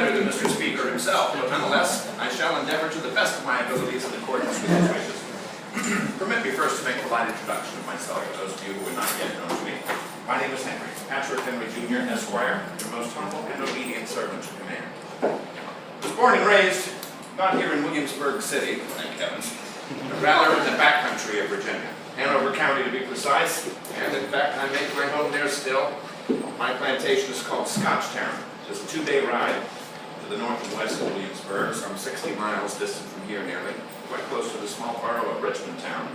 better than Mr. Speaker himself, but nonetheless, I shall endeavor to the best of my abilities in accordance with his wishes. Permit me first to make a polite introduction of myself for those of you who are not yet known to me. My name is Henry, Patrick Henry Jr., Esquire, your most humble and obedient servant to command. I was born and raised, not here in Williamsburg City, thank heavens, but rather in the backcountry of Virginia, Hanover County to be precise, and in fact I make my home there still. My plantation is called Scotchtown. It's a 2-day ride to the north and west of Williamsburg, some 60 miles distant from here nearly, quite close to the small borough of Richmond Town.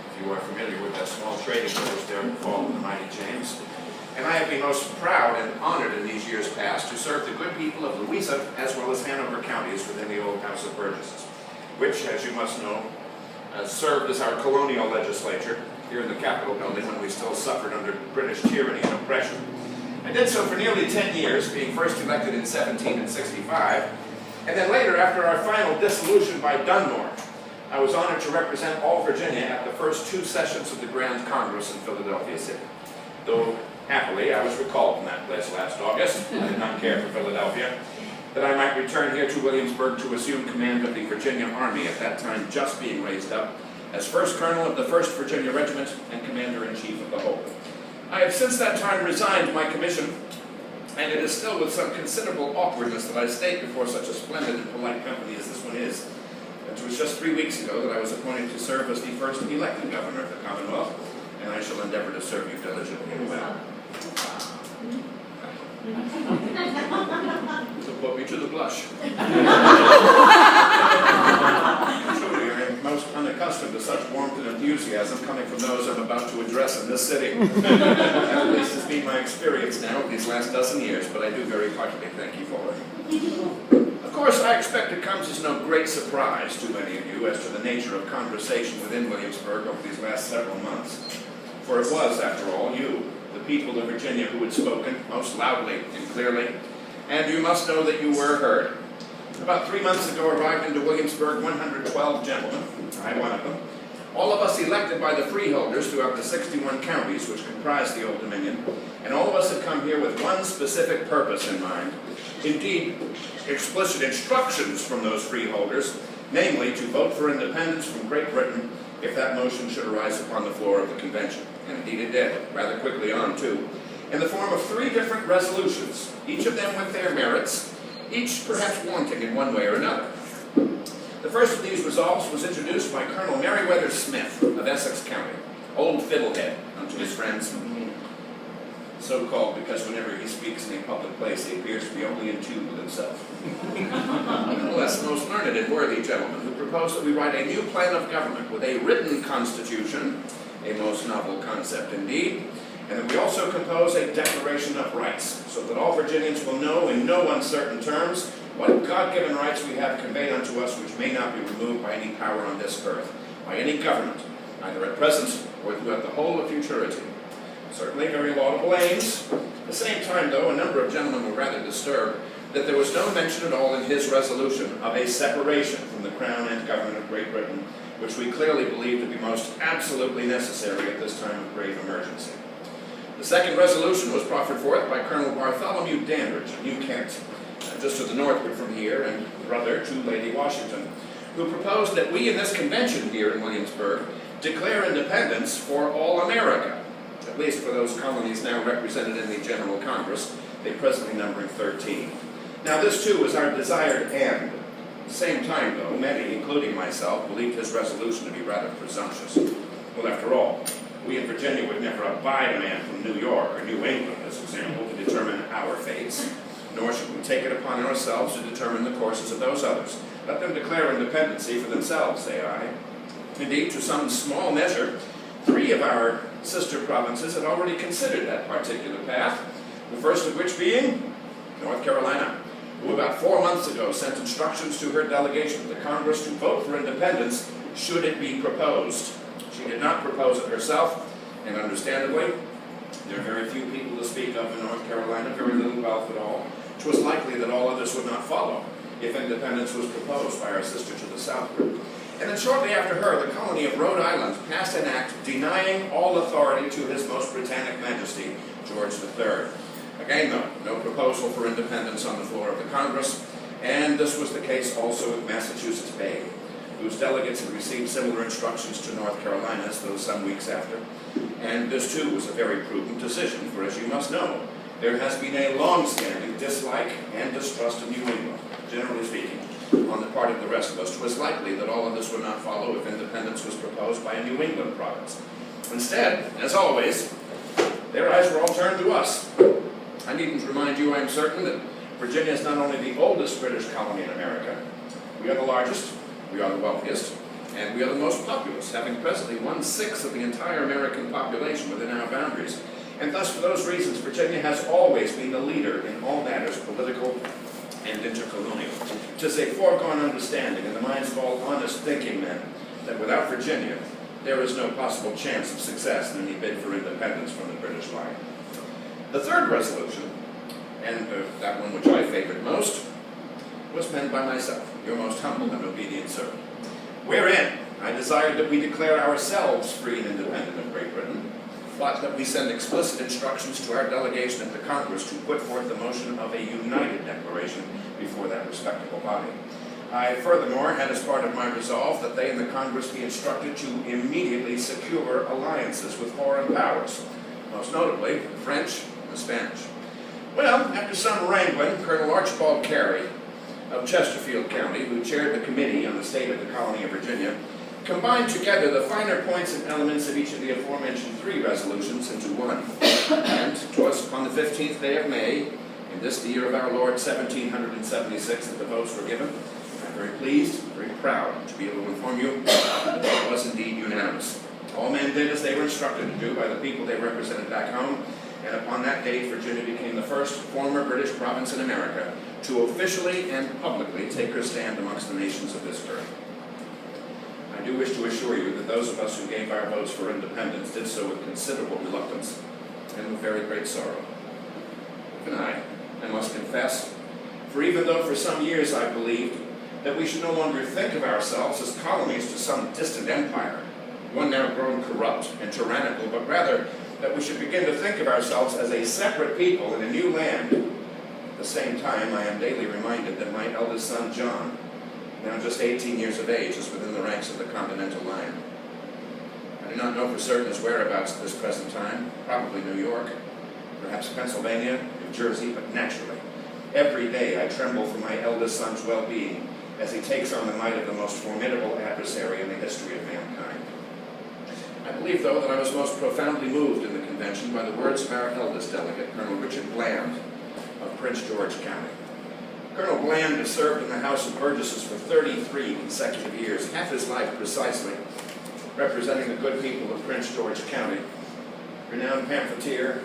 If you are familiar with that small trading post there in the fall of the mighty James. And I have been most proud and honored in these years past to serve the good people of Louisa as well as Hanover counties within the old House of Burgesses, which, as you must know, served as our colonial legislature here in the Capitol building when we still suffered under British tyranny and oppression. I did so for nearly 10 years, being first elected in 1765, and then later, after our final dissolution by Dunmore, I was honored to represent all Virginia at the first 2 sessions of the Grand Congress in Philadelphia City. Though, happily, I was recalled from that place last August. I did not care for Philadelphia, that I might return here to Williamsburg to assume command of the Virginia Army, at that time just being raised up, as first colonel of the 1st Virginia Regiment and commander-in-chief of the whole. I have since that time resigned my commission, and it is still with some considerable awkwardness that I state before such a splendid and polite company as this one is. It was just 3 weeks ago that I was appointed to serve as the first elected governor of the Commonwealth, and I shall endeavor to serve you diligently and well. So put me to the blush. Truly, I am most unaccustomed to such warmth and enthusiasm coming from those I'm about to address in this city. At least it's been my experience now these last dozen years, but I do very heartily thank you for it. Of course, I expect it comes as no great surprise to many of you as to the nature of conversation within Williamsburg over these last several months. For it was, after all, you, the people of Virginia, who had spoken most loudly and clearly, and you must know that you were heard. About 3 months ago arrived into Williamsburg 112 gentlemen, I one of them, all of us elected by the freeholders throughout the 61 counties which comprise the Old Dominion, and all of us had come here with one specific purpose in mind. Indeed, explicit instructions from those freeholders, namely to vote for independence from Great Britain if that motion should arise upon the floor of the convention. And indeed it did, rather quickly on too, in the form of 3 different resolutions, each of them with their merits, each perhaps wanting in one way or another. The first of these resolves was introduced by Colonel Meriwether Smith of Essex County, Old Fiddlehead unto his friends, so-called because whenever he speaks in a public place he appears to be only in tune with himself. Nonetheless, the most learned and worthy gentleman who proposed that we write a new plan of government with a written constitution, a most novel concept indeed, and that we also compose a Declaration of Rights, so that all Virginians will know in no uncertain terms what God-given rights we have conveyed unto us which may not be removed by any power on this earth, by any government, either at present or throughout the whole of futurity. Certainly very laudable aims. At the same time, though, a number of gentlemen were rather disturbed that there was no mention at all in his resolution of a separation from the Crown and government of Great Britain, which we clearly believe to be most absolutely necessary at this time of grave emergency. The second resolution was proffered forth by Colonel Bartholomew Dandridge of New Kent, just to the northward from here, and brother to Lady Washington, who proposed that we in this convention here in Williamsburg declare independence for all America, at least for those colonies now represented in the General Congress, they presently numbering 13. Now this too is our desired end. At the same time, though, many, including myself, believed his resolution to be rather presumptuous. Well, after all, we in Virginia would never abide a man from New York or New England, as example, to determine our fates, nor should we take it upon ourselves to determine the courses of those others. Let them declare independency for themselves, say I. Indeed, to some small measure, 3 of our sister provinces had already considered that particular path, the first of which being North Carolina, who about 4 months ago sent instructions to her delegation of the Congress to vote for independence should it be proposed. She did not propose it herself, and understandably, there are very few people to speak of in North Carolina, very little wealth at all. It was likely that all others would not follow if independence was proposed by our sister to the southward. And then shortly after her, the colony of Rhode Island passed an act denying all authority to His Most Britannic Majesty, George III. Again, though, no proposal for independence on the floor of the Congress, And this was the case also with Massachusetts Bay, whose delegates had received similar instructions to North Carolina's, though some weeks after. And this too was a very prudent decision, for as you must know, there has been a long-standing dislike and distrust of New England, generally speaking, on the part of the rest of us. 'Twas likely that all of this would not follow if independence was proposed by a New England province. Instead, as always, their eyes were all turned to us. I needn't remind you, I am certain, that Virginia is not only the oldest British colony in America, we are the largest, we are the wealthiest, and we are the most populous, having presently 1/6 of the entire American population within our boundaries. And thus, for those reasons, Virginia has always been the leader in all matters political and intercolonial. 'Tis a foregone understanding in the minds of all honest thinking men that without Virginia, there is no possible chance of success in any bid for independence from the British line. The third resolution, and that one which I favored most, was penned by myself, your most humble and obedient servant, wherein I desired that we declare ourselves free and independent of Great Britain, but that we send explicit instructions to our delegation at the Congress to put forth the motion of a united declaration before that respectable body. I furthermore had as part of my resolve that they in the Congress be instructed to immediately secure alliances with foreign powers, most notably the French and the Spanish. Well, after some wrangling, Colonel Archibald Carey of Chesterfield County, who chaired the committee on the state of the colony of Virginia, combined together the finer points and elements of each of the aforementioned three resolutions into one. And 'twas upon the 15th day of May, in this the year of our Lord 1776, that the votes were given. I'm very pleased, very proud to be able to inform you that it was indeed unanimous. All men did as they were instructed to do by the people they represented back home, and upon that date Virginia became the first former British province in America to officially and publicly take her stand amongst the nations of this earth. I do wish to assure you that those of us who gave our votes for independence did so with considerable reluctance and with very great sorrow. Even I must confess, for even though for some years I believed that we should no longer think of ourselves as colonies to some distant empire, one now grown corrupt and tyrannical, but rather that we should begin to think of ourselves as a separate people in a new land, at the same time I am daily reminded that my eldest son John, now just 18 years of age, is within the ranks of the Continental Line. I do not know for certain his whereabouts at this present time, probably New York, perhaps Pennsylvania, New Jersey, but naturally, every day I tremble for my eldest son's well-being as he takes on the might of the most formidable adversary in the history of mankind. I believe, though, that I was most profoundly moved in the convention by the words of our eldest delegate, Colonel Richard Bland of Prince George County. Colonel Bland has served in the House of Burgesses for 33 consecutive years, half his life precisely, representing the good people of Prince George County, renowned pamphleteer,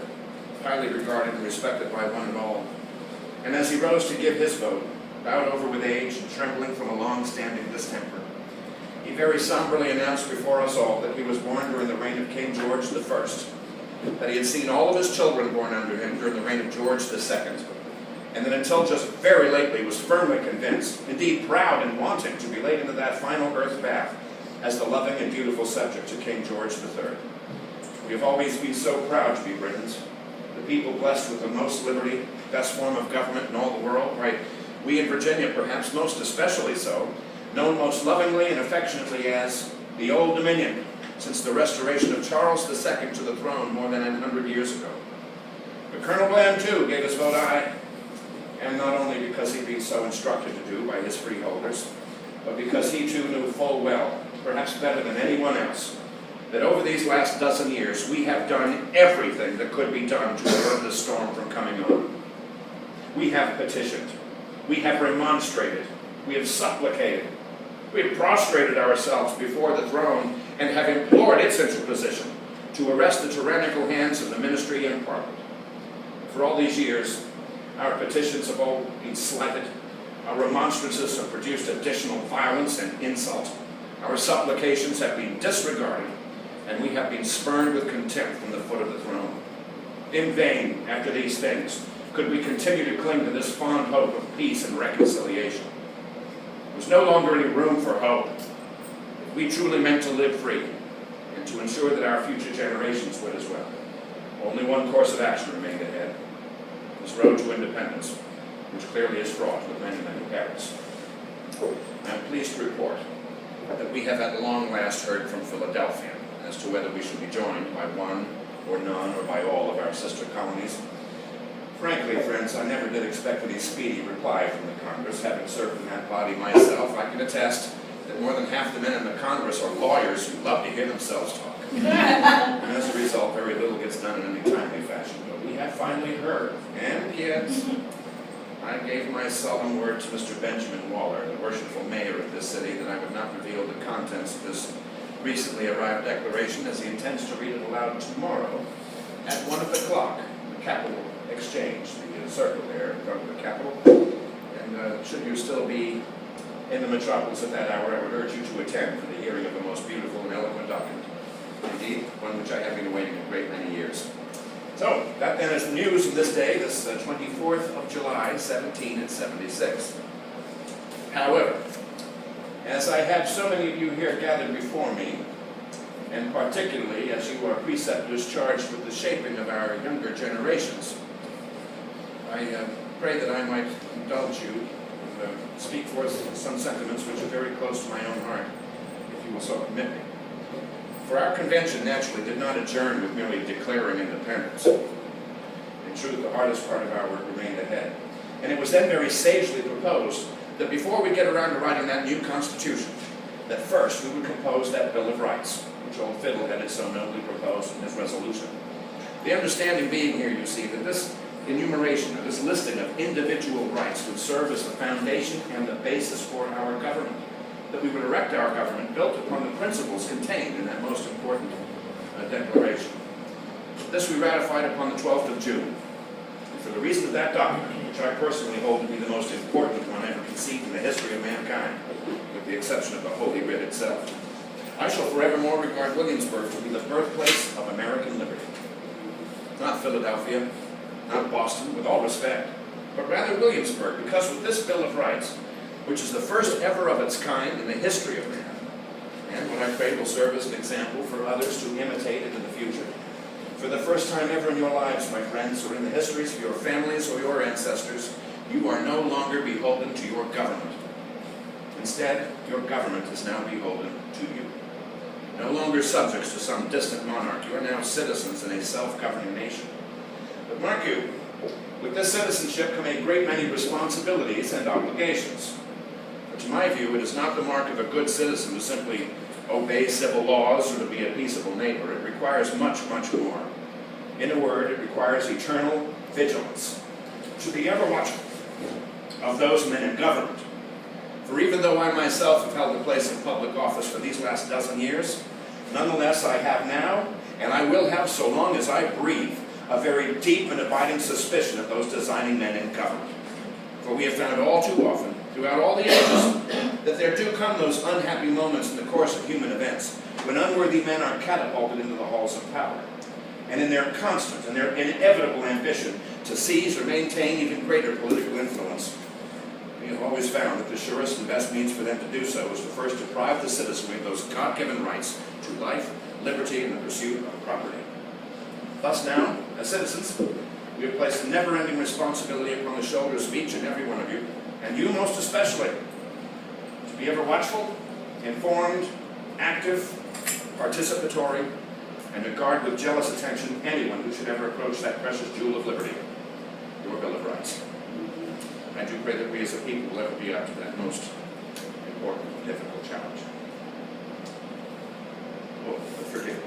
highly regarded and respected by one and all. And as he rose to give his vote, bowed over with age and trembling from a long-standing distemper, he very somberly announced before us all that he was born during the reign of King George I, that he had seen all of his children born under him during the reign of George II, and that until just very lately was firmly convinced, indeed proud and wanting to be laid into that final earth bath as the loving and beautiful subject to King George III. We have always been so proud to be Britons, the people blessed with the most liberty, best form of government in all the world, right? We in Virginia, perhaps most especially so, known most lovingly and affectionately as the Old Dominion, since the restoration of Charles II to the throne more than 100 years ago. But Colonel Bland, too, gave his vote aye, and not only because he'd been so instructed to do by his freeholders, but because he too knew full well, perhaps better than anyone else, that over these last dozen years we have done everything that could be done to avert the storm from coming on. We have petitioned, we have remonstrated, we have supplicated, we have prostrated ourselves before the throne and have implored its interposition to arrest the tyrannical hands of the ministry and parliament. For all these years, our petitions have all been slighted, our remonstrances have produced additional violence and insult, our supplications have been disregarded, and we have been spurned with contempt from the foot of the throne. In vain, after these things, could we continue to cling to this fond hope of peace and reconciliation. There was no longer any room for hope. If we truly meant to live free, and to ensure that our future generations would as well, only one course of action remained ahead. This road to independence, which clearly is fraught with many, many perils. I'm pleased to report that we have at long last heard from Philadelphia as to whether we should be joined by one or none or by all of our sister colonies. Frankly, friends, I never did expect any speedy reply from the Congress. Having served in that body myself, I can attest that more than half the men in the Congress are lawyers who love to hear themselves talk. And as a result, very little gets done in any timely fashion. But we have finally heard, and yet I gave my solemn word to Mr. Benjamin Waller, the worshipful mayor of this city, that I would not reveal the contents of this recently arrived declaration, as he intends to read it aloud tomorrow at 1 o'clock in the Capitol Exchange, the circle there in front of the Capitol. And should you still be in the metropolis at that hour, I would urge you to attend for the hearing of a most beautiful and eloquent document. Indeed, one which I have been awaiting a great many years. So, that then is the news of this day, this 24th of July, 1776. However, as I have so many of you here gathered before me, and particularly as you are preceptors charged with the shaping of our younger generations, I pray that I might indulge you and speak forth some sentiments which are very close to my own heart, if you will so permit me. For our convention naturally did not adjourn with merely declaring independence. In truth, the hardest part of our work remained ahead. And it was then very sagely proposed that before we get around to writing that new Constitution, that first we would compose that Bill of Rights, which old Fiddlehead had so nobly proposed in his resolution. The understanding being here, you see, that this enumeration, or this listing of individual rights would serve as the foundation and the basis for our government, that we would erect our government built upon the principles contained in that most important declaration. This we ratified upon the 12th of June. And for the reason of that document, which I personally hold to be the most important one ever conceived in the history of mankind, with the exception of the Holy Writ itself, I shall forevermore regard Williamsburg to be the birthplace of American liberty. Not Philadelphia, not Boston, with all respect, but rather Williamsburg, because with this Bill of Rights, which is the first ever of its kind in the history of man, and what I pray will serve as an example for others to imitate into the future, for the first time ever in your lives, my friends, or in the histories of your families or your ancestors, you are no longer beholden to your government. Instead, your government is now beholden to you. No longer subjects to some distant monarch, you are now citizens in a self-governing nation. But mark you, with this citizenship come a great many responsibilities and obligations. But to my view, it is not the mark of a good citizen to simply obey civil laws or to be a peaceable neighbor. It requires much, much more. In a word, it requires eternal vigilance, to be ever watchful of those men in government. For even though I myself have held a place in public office for these last dozen years, nonetheless I have now, and I will have so long as I breathe, a very deep and abiding suspicion of those designing men in government. For we have found all too often, throughout all the ages, that there do come those unhappy moments in the course of human events when unworthy men are catapulted into the halls of power. And in their constant and their inevitable ambition to seize or maintain even greater political influence, we have always found that the surest and best means for them to do so is to first deprive the citizenry of those God-given rights to life, liberty, and the pursuit of property. Thus now, as citizens, we have placed a never-ending responsibility upon the shoulders of each and every one of you, and you most especially, to be ever watchful, informed, active, participatory, and to guard with jealous attention anyone who should ever approach that precious jewel of liberty, your Bill of Rights. I do pray that we as a people will ever be up to that most important and difficult challenge. Oh, but forgive me.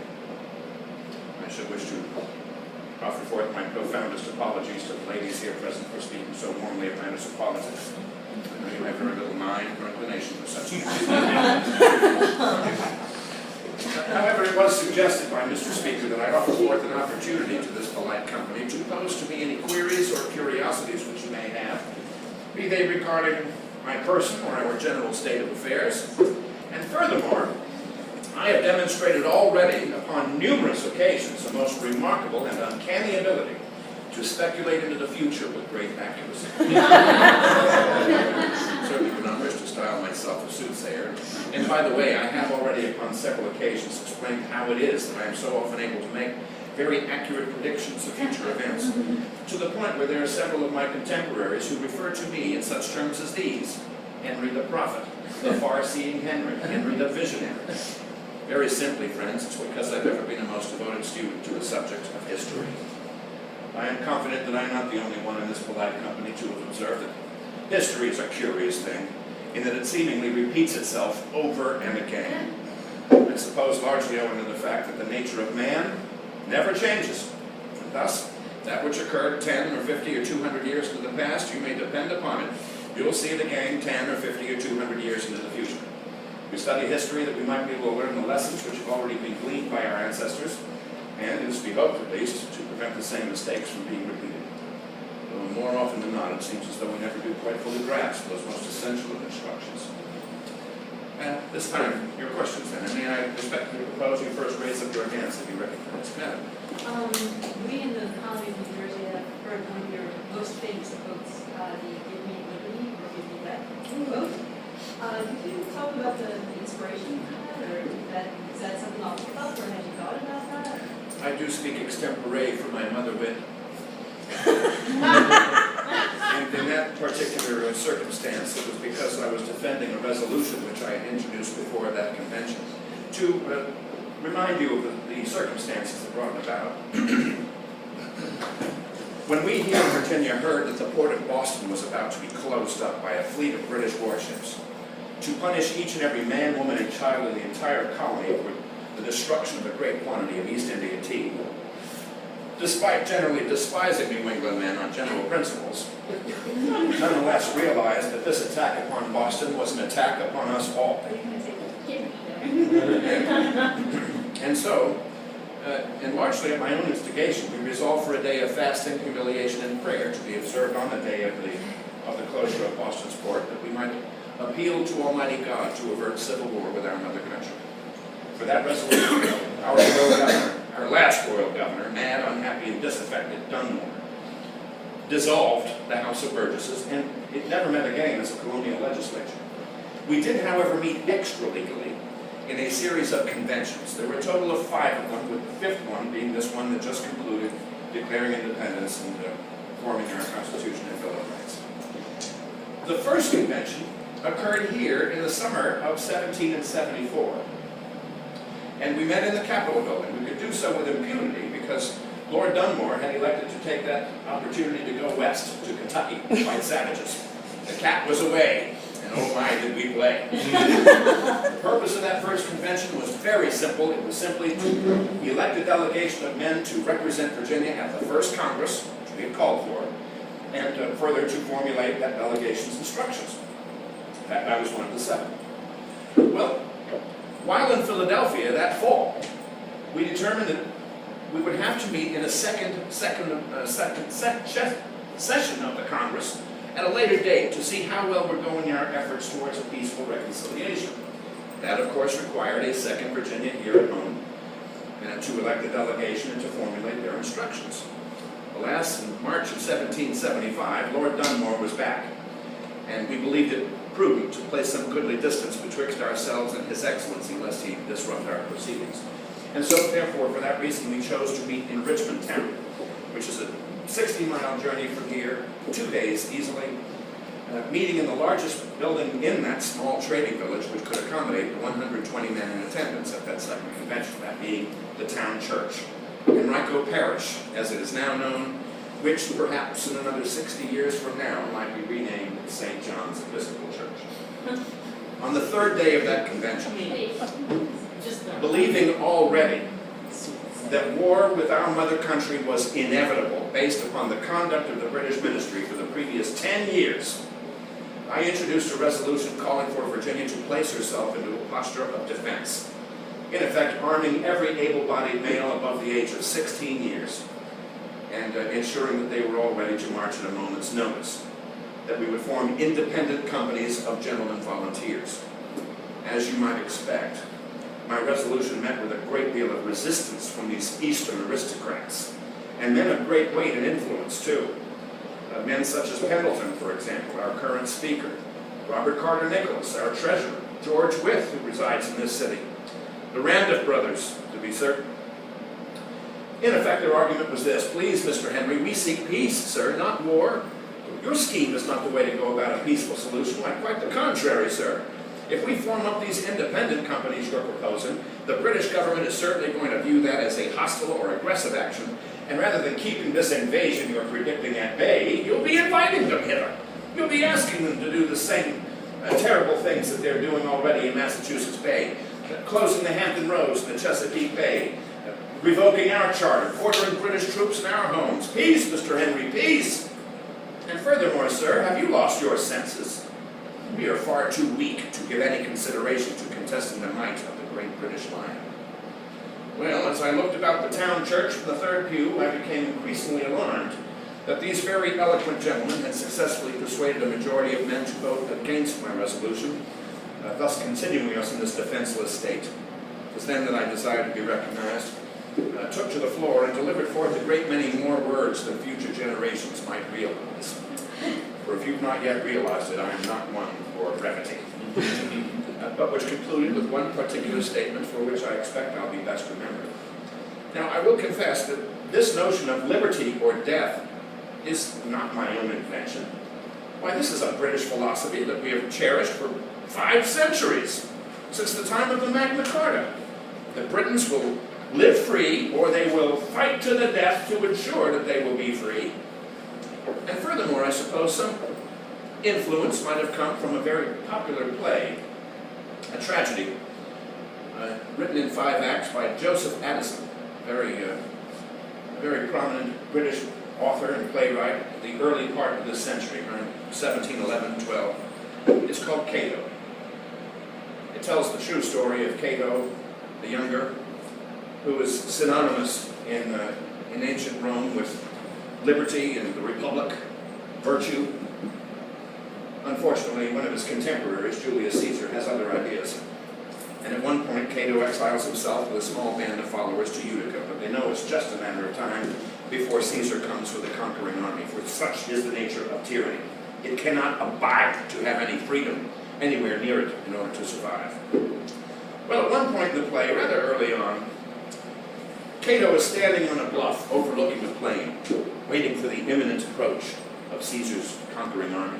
I should wish to offer forth my profoundest apologies to the ladies here present for speaking so warmly of matters of politics. I know you have very little mind or inclination for such things. However, it was suggested by Mr. Speaker that I offer forth an opportunity to this polite company to pose to me any queries or curiosities which you may have, be they regarding my person or our general state of affairs. And furthermore, I have demonstrated already upon numerous occasions a most remarkable and uncanny ability to speculate into the future with great accuracy. Certainly do not wish to style myself a soothsayer. And by the way, I have already upon several occasions explained how it is that I am so often able to make very accurate predictions of future events, to the point where there are several of my contemporaries who refer to me in such terms as these: Henry the Prophet, the far-seeing Henry, Henry the Visionary. Very simply, friends, it's because I've ever been a most devoted student to the subject of history. I am confident that I am not the only one in this polite company to have observed it. History is a curious thing, in that it seemingly repeats itself over and again. I suppose largely owing to the fact that the nature of man never changes. And thus, that which occurred 10 or 50 or 200 years into the past, you may depend upon it, you'll see it again 10 or 50 or 200 years into the future. We study history that we might be able to learn the lessons which have already been gleaned by our ancestors, and, as we hope at least, to prevent the same mistakes from being repeated. Though more often than not, it seems as though we never do quite fully grasp those most essential of instructions. At this time, your questions then, and may I respectfully propose you first raise up your hands if you recognize Madam. We in the colony of New Jersey have heard one of your most famous quotes, the "Give me liberty or give me death" quote. Could you talk about the inspiration for that, or is that something off the cuff, or have you thought about that? I do speak extempore for my mother wit. And in that particular circumstance, it was because I was defending a resolution which I had introduced before that convention to remind you of the circumstances that brought it about. When we here in Virginia heard that the port of Boston was about to be closed up by a fleet of British warships, to punish each and every man, woman, and child in the entire colony for the destruction of a great quantity of East India tea, despite generally despising New England men on general principles, nonetheless realized that this attack upon Boston was an attack upon us all. Are you going to say "Give me"? And so, and largely at my own instigation, we resolved for a day of fasting, humiliation, and prayer to be observed on the day of the closure of Boston's port, that we might appeal to Almighty God to avert civil war with our mother country. For that resolution, our royal governor, our last royal governor, mad, unhappy, and disaffected, Dunmore, dissolved the House of Burgesses, and it never met again as a colonial legislature. We did, however, meet extra-legally in a series of conventions. There were a total of 5 of them, with the 5th one being this one that just concluded, declaring independence and forming our Constitution and Bill of Rights. The first convention occurred here in the summer of 1774. And we met in the Capitol building. We could do so with impunity because Lord Dunmore had elected to take that opportunity to go west to Kentucky to fight savages. The cat was away, and oh my, did we play. The purpose of that first convention was very simple. It was simply to elect a delegation of men to represent Virginia at the first Congress, which we had called for, and further to formulate that delegation's instructions. In fact, I was one of the 7. Well, while in Philadelphia that fall, we determined that we would have to meet in a second session of the Congress at a later date to see how well we're going in our efforts towards a peaceful reconciliation. That, of course, required a second Virginia here at home to elect a delegation and to formulate their instructions. Alas, in March of 1775, Lord Dunmore was back, and we believed it prudent to place some goodly distance betwixt ourselves and His Excellency, lest he disrupt our proceedings. And so, therefore, for that reason, we chose to meet in Richmond town, which is a 60-mile journey from here, 2 days easily, meeting in the largest building in that small trading village, which could accommodate the 120 men in attendance at that second convention, that being the town church, Henrico Parish, as it is now known, which perhaps in another 60 years from now might be renamed St. John's Episcopal Church. On the 3rd day of that convention, believing already that war with our mother country was inevitable based upon the conduct of the British ministry for the previous 10 years, I introduced a resolution calling for Virginia to place herself into a posture of defense, in effect arming every able-bodied male above the age of 16 years, and ensuring that they were all ready to march at a moment's notice, that we would form independent companies of gentlemen volunteers. As you might expect, my resolution met with a great deal of resistance from these Eastern aristocrats, and men of great weight and influence, too. Men such as Pendleton, for example, our current speaker, Robert Carter Nicholas, our treasurer, George Wythe, who resides in this city, the Randolph brothers, to be certain. In effect, their argument was this: please, Mr. Henry, we seek peace, sir, not war. Your scheme is not the way to go about a peaceful solution. Why, quite the contrary, sir. If we form up these independent companies you're proposing, the British government is certainly going to view that as a hostile or aggressive action, and rather than keeping this invasion you're predicting at bay, you'll be inviting them hither. You'll be asking them to do the same terrible things that they're doing already in Massachusetts Bay, closing the Hampton Roads and the Chesapeake Bay, revoking our charter, ordering British troops in our homes. Peace, Mr. Henry, peace! And furthermore, sir, have you lost your senses? We are far too weak to give any consideration to contesting the might of the great British Lion. Well, as I looked about the town church from the third pew, I became increasingly alarmed that these very eloquent gentlemen had successfully persuaded a majority of men to vote against my resolution, thus continuing us in this defenseless state. It was then that I desired to be recognized, took to the floor, and delivered forth a great many more words than future generations might realize. For if you've not yet realized it, I am not one for brevity. But which concluded with one particular statement for which I expect I'll be best remembered. Now, I will confess that this notion of liberty or death is not my own invention. Why, this is a British philosophy that we have cherished for 5 centuries, since the time of the Magna Carta. The Britons will live free, or they will fight to the death to ensure that they will be free. And furthermore, I suppose some influence might have come from a very popular play, a tragedy, written in 5 acts by Joseph Addison, very prominent British author and playwright in the early part of this century, around 1711-12. It's called Cato. It tells the true story of Cato the Younger, who was synonymous in ancient Rome with liberty and the republic, virtue. Unfortunately, one of his contemporaries, Julius Caesar, has other ideas. And at one point, Cato exiles himself with a small band of followers to Utica, but they know it's just a matter of time before Caesar comes with a conquering army, for such is the nature of tyranny. It cannot abide to have any freedom anywhere near it in order to survive. Well, at one point in the play, rather early on, Cato is standing on a bluff overlooking the plain, waiting for the imminent approach of Caesar's conquering army.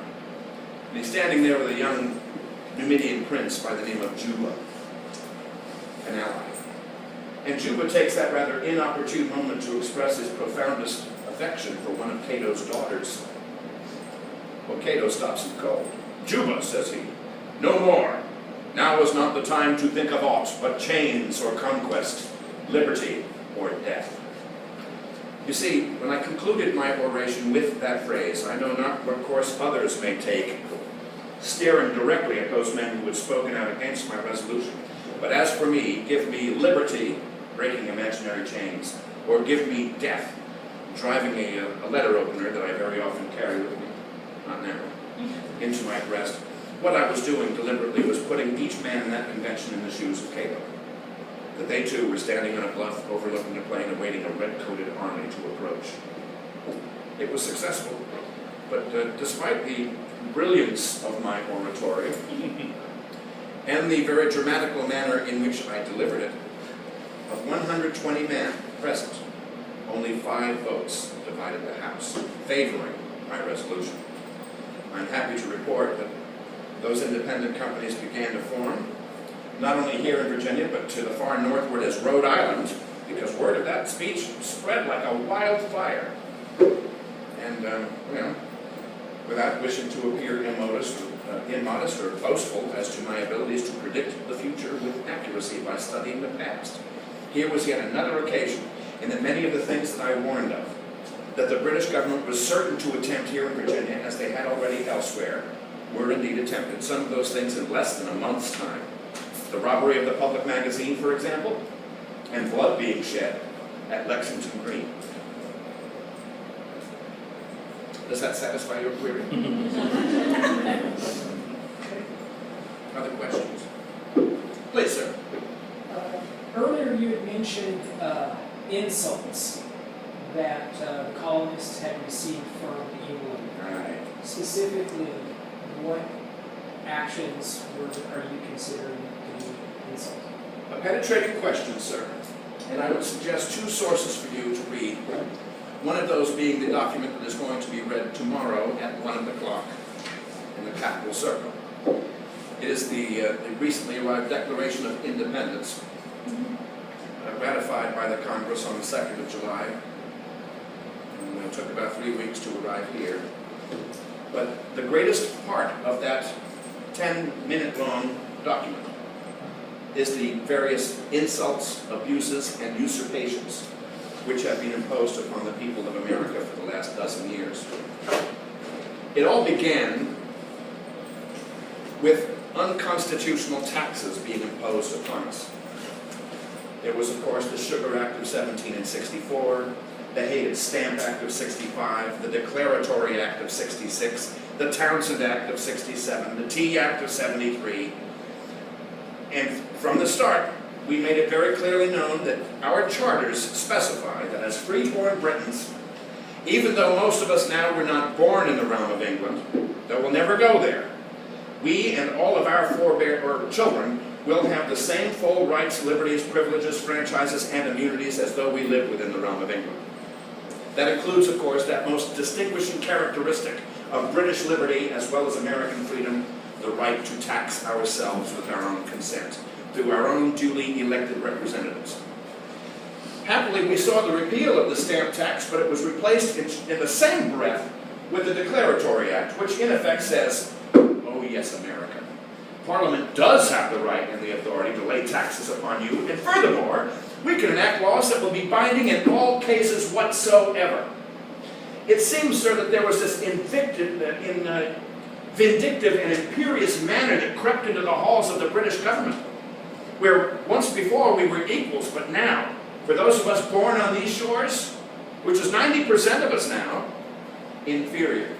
And he's standing there with a young Numidian prince by the name of Juba, an ally. And Juba takes that rather inopportune moment to express his profoundest affection for one of Cato's daughters. Well, Cato stops him cold. "Juba," says he, "no more. Now is not the time to think of aught but chains or conquest, liberty or death." You see, when I concluded my oration with that phrase, I know not what course others may take, staring directly at those men who had spoken out against my resolution. But as for me, give me liberty, breaking imaginary chains, or give me death, driving a letter opener that I very often carry with me, not now, into my breast. What I was doing deliberately was putting each man in that convention in the shoes of Cato. That they too were standing on a bluff overlooking the plain awaiting a red-coated army to approach. It was successful, but despite the brilliance of my oratory and the very dramatical manner in which I delivered it, of 120 men present, only 5 votes divided the House, favoring my resolution. I'm happy to report that those independent companies began to form, not only here in Virginia, but to the far northward as Rhode Island, because word of that speech spread like a wildfire. And, without wishing to appear immodest or boastful as to my abilities to predict the future with accuracy by studying the past, here was yet another occasion in that many of the things that I warned of, that the British government was certain to attempt here in Virginia, as they had already elsewhere, were indeed attempted. Some of those things in less than a month's time. The robbery of the public magazine, for example, and blood being shed at Lexington Green. Does that satisfy your query? Other questions? Please, sir. Earlier you had mentioned insults that the colonists had received from England. Right. Specifically, what actions are you considering to be insults? A penetrating question, sir. And I would suggest two sources for you to read. One of those being the document that is going to be read tomorrow at 1 o'clock in the Capitol Circle. It is the recently arrived Declaration of Independence, ratified by the Congress on the 2nd of July. And it took about 3 weeks to arrive here. But the greatest part of that 10-minute-long document is the various insults, abuses, and usurpations which have been imposed upon the people of America for the last dozen years. It all began with unconstitutional taxes being imposed upon us. There was, of course, the Sugar Act of 1764, the hated Stamp Act of 65, the Declaratory Act of 66, the Townsend Act of 67, the Tea Act of 73. And from the start, we made it very clearly known that our charters specify that as free-born Britons, even though most of us now were not born in the realm of England, though we'll never go there, we and all of our children will have the same full rights, liberties, privileges, franchises, and immunities as though we lived within the realm of England. That includes, of course, that most distinguishing characteristic of British liberty as well as American freedom, the right to tax ourselves with our own consent, through our own duly elected representatives. Happily, we saw the repeal of the stamp tax, but it was replaced in the same breath with the Declaratory Act, which in effect says, oh yes, America, Parliament does have the right and the authority to lay taxes upon you, and furthermore, we can enact laws that will be binding in all cases whatsoever. It seems, sir, that there was this vindictive and imperious manner that crept into the halls of the British government, where once before we were equals, but now, for those of us born on these shores, which is 90% of us now, inferior.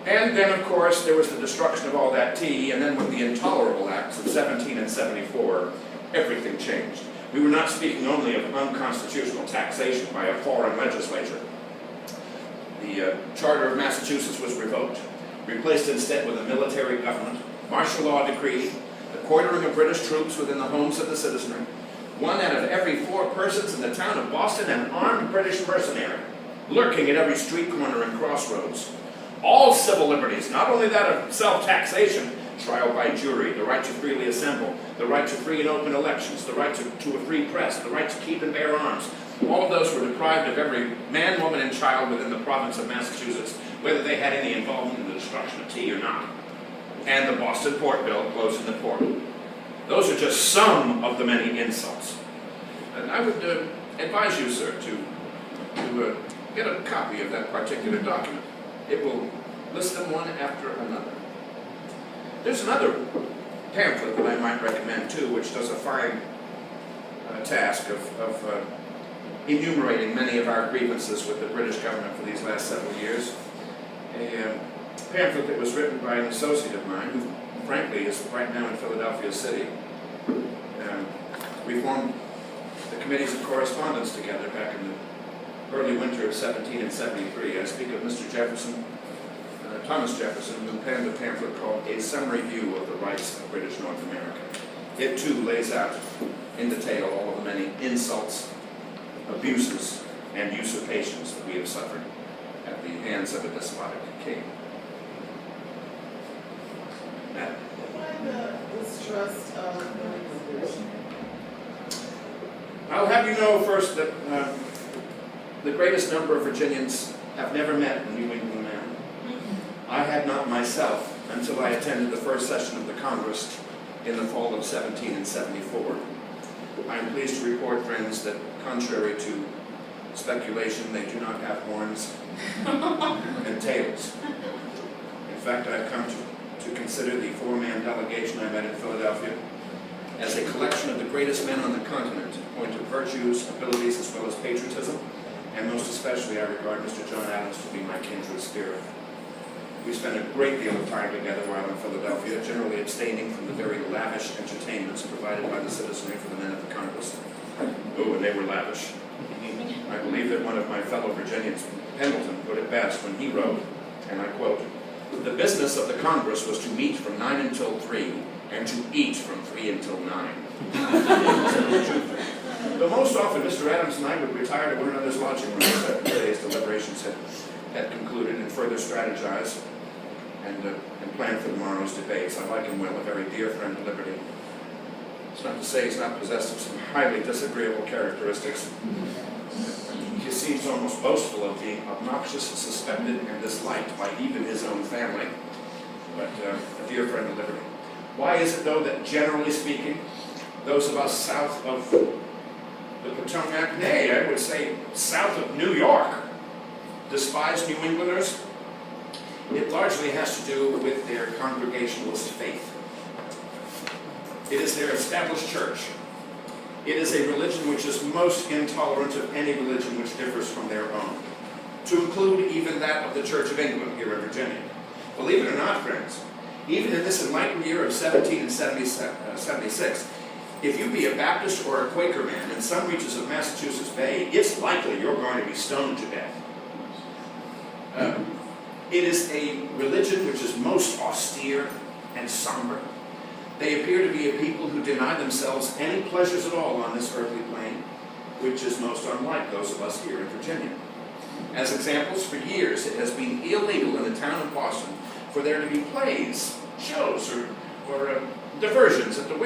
And then, of course, there was the destruction of all that tea, and then with the Intolerable Acts of 17 and 74, everything changed. We were not speaking only of unconstitutional taxation by a foreign legislature. The Charter of Massachusetts was revoked, replaced instead with a military government, martial law decree, the quartering of British troops within the homes of the citizenry, 1 out of every 4 persons in the town of Boston an armed British mercenary, lurking at every street corner and crossroads. All civil liberties, not only that of self-taxation, trial by jury, the right to freely assemble, the right to free and open elections, the right to a free press, the right to keep and bear arms. All of those were deprived of every man, woman, and child within the province of Massachusetts, whether they had any involvement in the destruction of tea or not. And the Boston Port Bill closing the port. Those are just some of the many insults. And I would advise you, sir, to get a copy of that particular document. It will list them one after another. There's another pamphlet that I might recommend too, which does a fine task of enumerating many of our grievances with the British government for these last several years. A pamphlet that was written by an associate of mine, who frankly is right now in Philadelphia City. We formed the committees of correspondence together back in the early winter of 17 and 73. I speak of Mr. Jefferson, Thomas Jefferson, who penned a pamphlet called A Summary View of the Rights of British North America. It too lays out in detail all of the many insults, abuses, and usurpations that we have suffered at the hands of a despotic king. Matt? Define the distrust of the immigration. I'll have you know first that the greatest number of Virginians have never met a New England man. I had not myself until I attended the first session of the Congress in the fall of 17 and 74. I am pleased to report, friends, that contrary to speculation, they do not have horns and tails. In fact, I've come to consider the 4-man delegation I met in Philadelphia as a collection of the greatest men on the continent in point of virtues, abilities, as well as patriotism, and most especially I regard Mr. John Adams to be my kindred spirit. We spent a great deal of time together while in Philadelphia, generally abstaining from the very lavish entertainments provided by the citizenry for the men of the Congress. Oh, and they were lavish. I believe that one of my fellow Virginians, Pendleton, put it best when he wrote, and I quote, "The business of the Congress was to meet from 9 until 3, and to eat from 3 until 9. Though most often Mr. Adams and I would retire to one another's lodging rooms after the day's deliberations had concluded and further strategize and plan for tomorrow's debates. I like him well, a very dear friend of liberty. It's not to say he's not possessed of some highly disagreeable characteristics. He seems almost boastful of being obnoxious, suspected, and disliked by even his own family, but a dear friend of liberty. Why is it, though, that generally speaking, those of us south of the Potomac, nay, I would say south of New York, despise New Englanders? It largely has to do with their Congregationalist faith. It is their established church. It is a religion which is most intolerant of any religion which differs from their own, to include even that of the Church of England here in Virginia. Believe it or not, friends, even in this enlightened year of 1776, if you be a Baptist or a Quaker man in some reaches of Massachusetts Bay, it's likely you're going to be stoned to death. It is a religion which is most austere and somber. They appear to be a people who deny themselves any pleasures at all on this earthly plane, which is most unlike those of us here in Virginia. As examples, for years it has been illegal in the town of Boston for there to be plays, shows, or diversions at the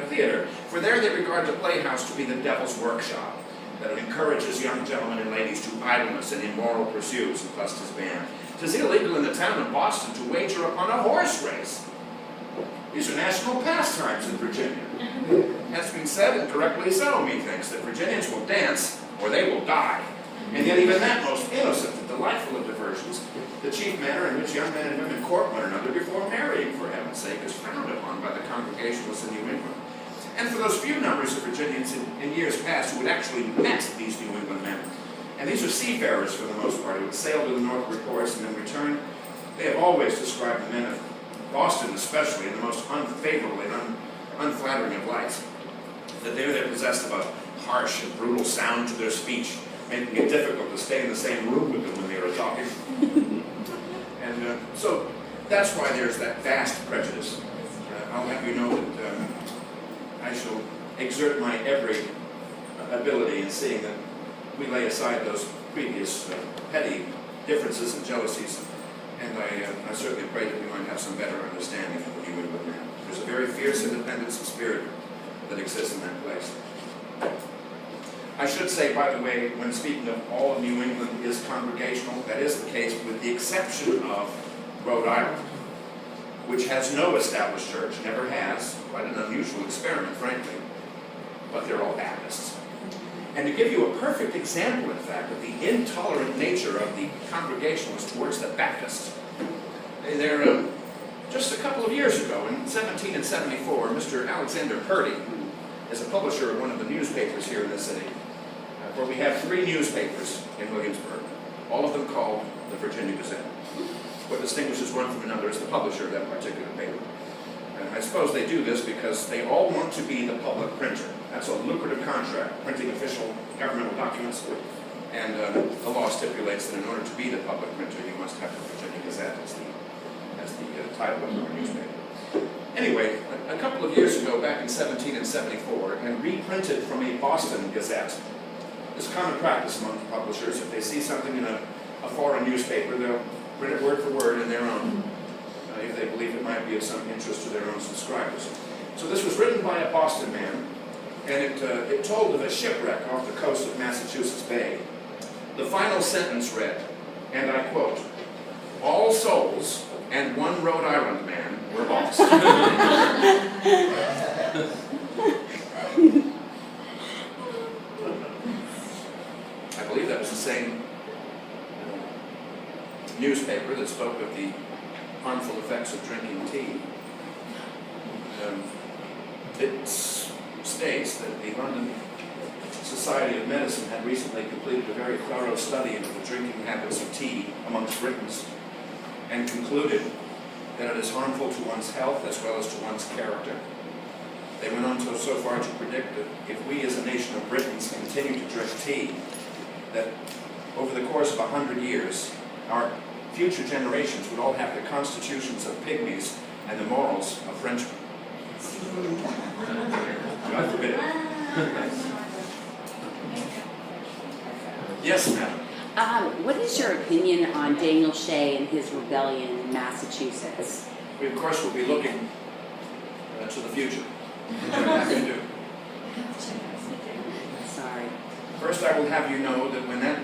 theater. For there they regard the playhouse to be the devil's workshop, that it encourages young gentlemen and ladies to idleness and immoral pursuits, and thus 'tis banned. 'Tis illegal in the town of Boston to wager upon a horse race. These are national pastimes in Virginia. It has been said, and correctly so, methinks, that Virginians will dance or they will die. And yet even that most innocent and delightful of diversions, the chief manner in which young men and women court one another before marrying, for heaven's sake, is frowned upon by the Congregationalists in New England. And for those few numbers of Virginians in years past who had actually met these New England men, and these are seafarers for the most part, who had sailed to the northward course and then returned, they have always described the men of Boston especially in the most unfavorable and unflattering of lights. That they're possessed of a harsh and brutal sound to their speech, making it difficult to stay in the same room with them when they are talking. And so that's why there's that vast prejudice. I'll have you know that I shall exert my every ability in seeing that we lay aside those previous petty differences and jealousies, and I certainly pray that we might have some better understanding of the New England man. There's a very fierce independence of spirit that exists in that place. I should say, by the way, when speaking of all of New England is congregational, that is the case with the exception of Rhode Island, which has no established church, never has, quite an unusual experiment, frankly, but they're all Baptists. And to give you a perfect example, in fact, of the intolerant nature of the Congregationalists towards the Baptists, just a couple of years ago, in 1774, Mr. Alexander Purdy, who is a publisher of one of the newspapers here in the city, where we have 3 newspapers in Williamsburg, all of them called the Virginia Gazette. What distinguishes one from another is the publisher of that particular paper. And I suppose they do this because they all want to be the public printer. That's a lucrative contract, printing official governmental documents. And the law stipulates that in order to be the public printer, you must have the Virginia Gazette as the title of your newspaper. Anyway, a couple of years ago, back in 1774, and reprinted from a Boston Gazette. It's common practice among publishers. If they see something in a foreign newspaper, they'll print it word for word in their own, if they believe it might be of some interest to their own subscribers. So this was written by a Boston man, and it told of a shipwreck off the coast of Massachusetts Bay. The final sentence read, and I quote, "All souls and one Rhode Island man were lost." I believe that was the same newspaper that spoke of the harmful effects of drinking tea. It states that the London Society of Medicine had recently completed a very thorough study into the drinking habits of tea amongst Britons, and concluded that it is harmful to one's health as well as to one's character. They went on so far to predict that if we as a nation of Britons continue to drink tea, that over the course of 100 years, our future generations would all have the constitutions of pygmies and the morals of Frenchmen. God forbid it. Yes, madam. What is your opinion on Daniel Shea and his rebellion in Massachusetts? We, of course, will be looking to the future. What I'm happy to do. Sorry. First, I will have you know that when that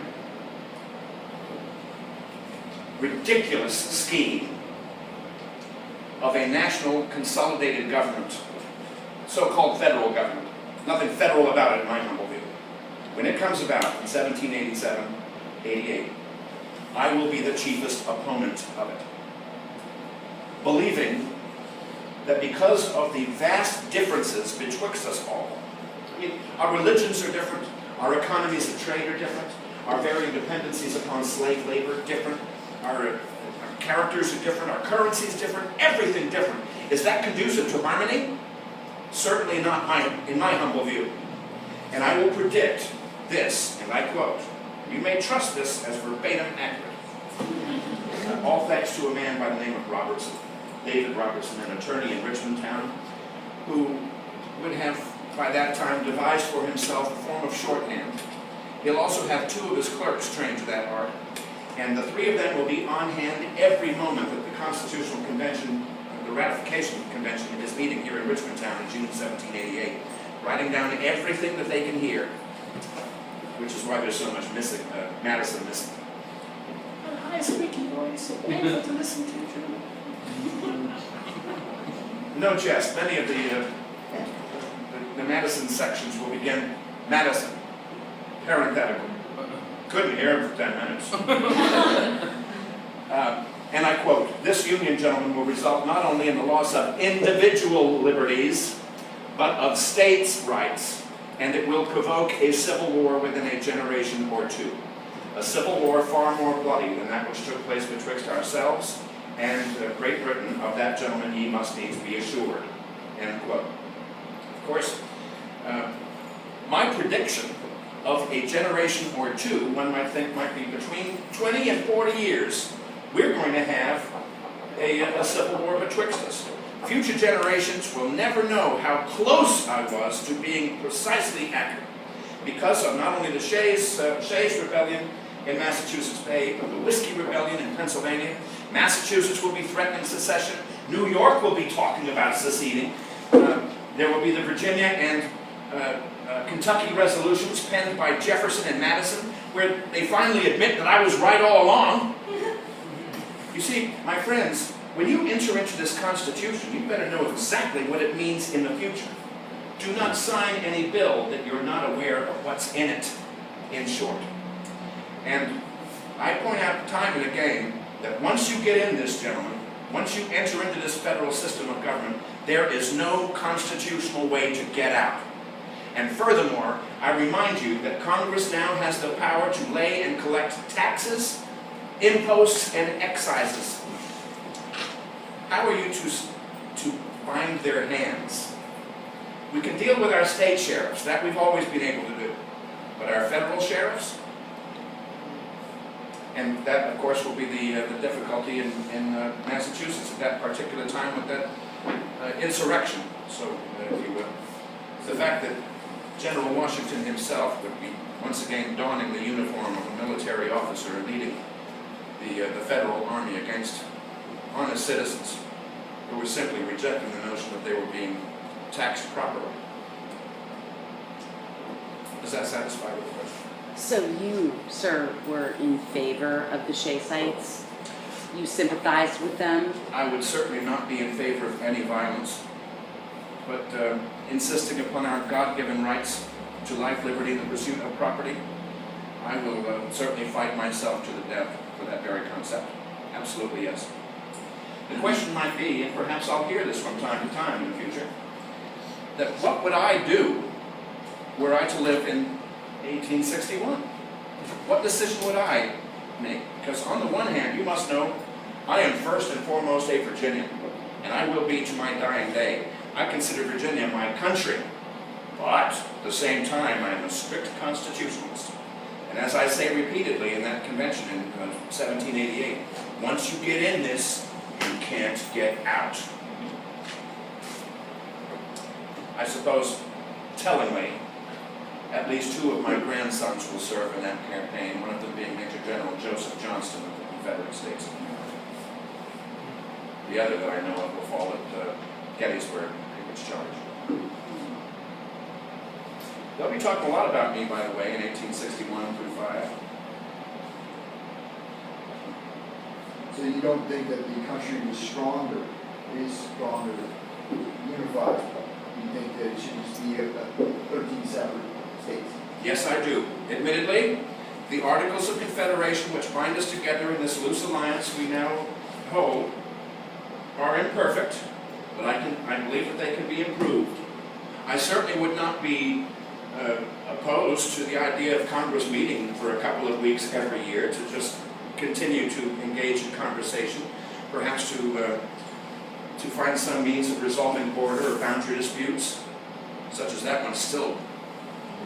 ridiculous scheme of a national consolidated government, so-called federal government, nothing federal about it in my humble view, when it comes about in 1787, 88, I will be the chiefest opponent of it, believing that because of the vast differences betwixt us all, I mean, our religions are different, our economies of trade are different, our varying dependencies upon slave labor are different, our characters are different, our currency is different, everything different. Is that conducive to harmony? Certainly not in my humble view. And I will predict this, and I quote, you may trust this as verbatim accurate. All thanks to a man by the name of Robertson, David Robertson, an attorney in Richmond Town, who would have, by that time, devised for himself a form of shorthand. He'll also have 2 of his clerks trained to that art, and the 3 of them will be on hand every moment that the Constitutional Convention, the Ratification Convention, is meeting here in Richmond Town in June 1788, writing down everything that they can hear, which is why there's so much missing, Madison missing. A high squeaky voice, so painful to listen to. No jest. Many of the Madison sections will begin Madison, parenthetical. Couldn't hear him for 10 minutes. And I quote, this union, gentlemen, will result not only in the loss of individual liberties, but of states' rights, and it will provoke a civil war within a generation or 2. A civil war far more bloody than that which took place betwixt ourselves and Great Britain. Of that, gentlemen, ye must needs be assured. End quote. Of course, my prediction of a generation or 2, one might think might be between 20 and 40 years, we're going to have a civil war betwixt us. Future generations will never know how close I was to being precisely accurate because of not only the Shays Rebellion in Massachusetts Bay, but the Whiskey Rebellion in Pennsylvania. Massachusetts will be threatening secession. New York will be talking about seceding. There will be the Virginia and Kentucky resolutions penned by Jefferson and Madison, where they finally admit that I was right all along. You see, my friends, when you enter into this Constitution, you better know exactly what it means in the future. Do not sign any bill that you're not aware of what's in it, in short. And I point out time and again that once you get in this, gentlemen, once you enter into this federal system of government, there is no constitutional way to get out. And furthermore, I remind you that Congress now has the power to lay and collect taxes, imposts, and excises. How are you to bind their hands? We can deal with our state sheriffs, that we've always been able to do. But our federal sheriffs? And that, of course, will be the difficulty in Massachusetts at that particular time with that insurrection, so if you will. The fact that General Washington himself would be once again donning the uniform of a military officer and leading the federal army against honest citizens who were simply rejecting the notion that they were being taxed properly. Does that satisfy the question? So you, sir, were in favor of the Shea sites? You sympathized with them? I would certainly not be in favor of any violence, but insisting upon our God-given rights to life, liberty, and the pursuit of property, I will certainly fight myself to the death for that very concept. Absolutely, yes. The question might be, and perhaps I'll hear this from time to time in the future, that what would I do were I to live in 1861? What decision would I make? Because on the one hand, you must know, I am first and foremost a Virginian, and I will be to my dying day. I consider Virginia my country, but at the same time, I am a strict constitutionalist. And as I say repeatedly in that convention in 1788, once you get in this, you can't get out. I suppose, tellingly, At least 2 of my grandsons will serve in that campaign, one of them being Major General Joseph Johnston of the Confederate States of America. The other that I know of will fall at Gettysburg, Pickett's Charge. They'll be talking a lot about me, by the way, in 1861 through 5. So you don't think that the country is stronger, unified? You think that it should just be 13 separate states? Yes, I do. Admittedly, the Articles of Confederation, which bind us together in this loose alliance we now hold, are imperfect, but I believe that they can be improved. I certainly would not be opposed to the idea of Congress meeting for a couple of weeks every year to just continue to engage in conversation, perhaps to find some means of resolving border or boundary disputes, such as that one still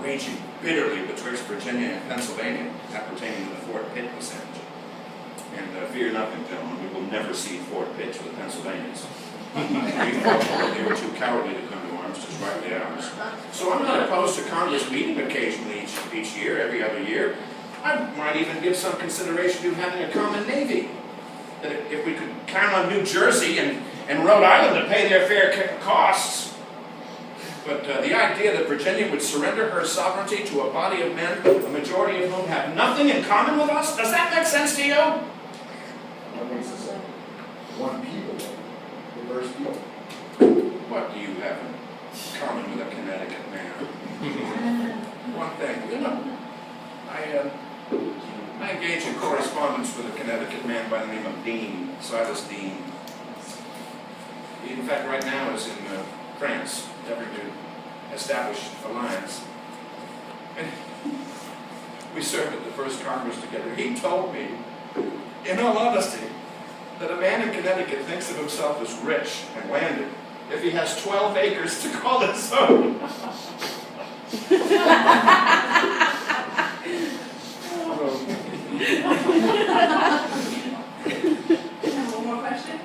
raging bitterly betwixt Virginia and Pennsylvania, appertaining to the Fort Pitt percentage. And fear nothing, gentlemen, we will never cede Fort Pitt to the Pennsylvanians. We fought for it, they were too cowardly to come to arms to strike the arms. So I'm not opposed to Congress meeting occasionally each year, every other year. I might even give some consideration to having a common navy. That if we could count on New Jersey and Rhode Island to pay their fair costs. But the idea that Virginia would surrender her sovereignty to a body of men, the majority of whom have nothing in common with us, does that make sense to you? What makes us one people, diverse people? What do you have in common with a Connecticut man? One thing, you know, I engage in correspondence with a Connecticut man by the name of Dean, Silas Dean. He, in fact, right now is in France, endeavoring to establish alliance. And we served at the first Congress together. He told me, in all honesty, that a man in Connecticut thinks of himself as rich and landed if he has 12 acres to call his own. One more question?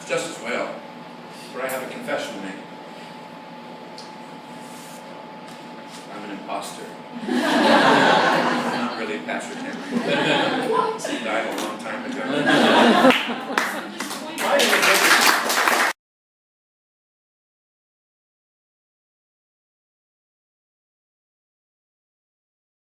Just as well, for I have a confession to make. I'm an imposter. I'm not really Patrick Henry. What? He died a long time ago.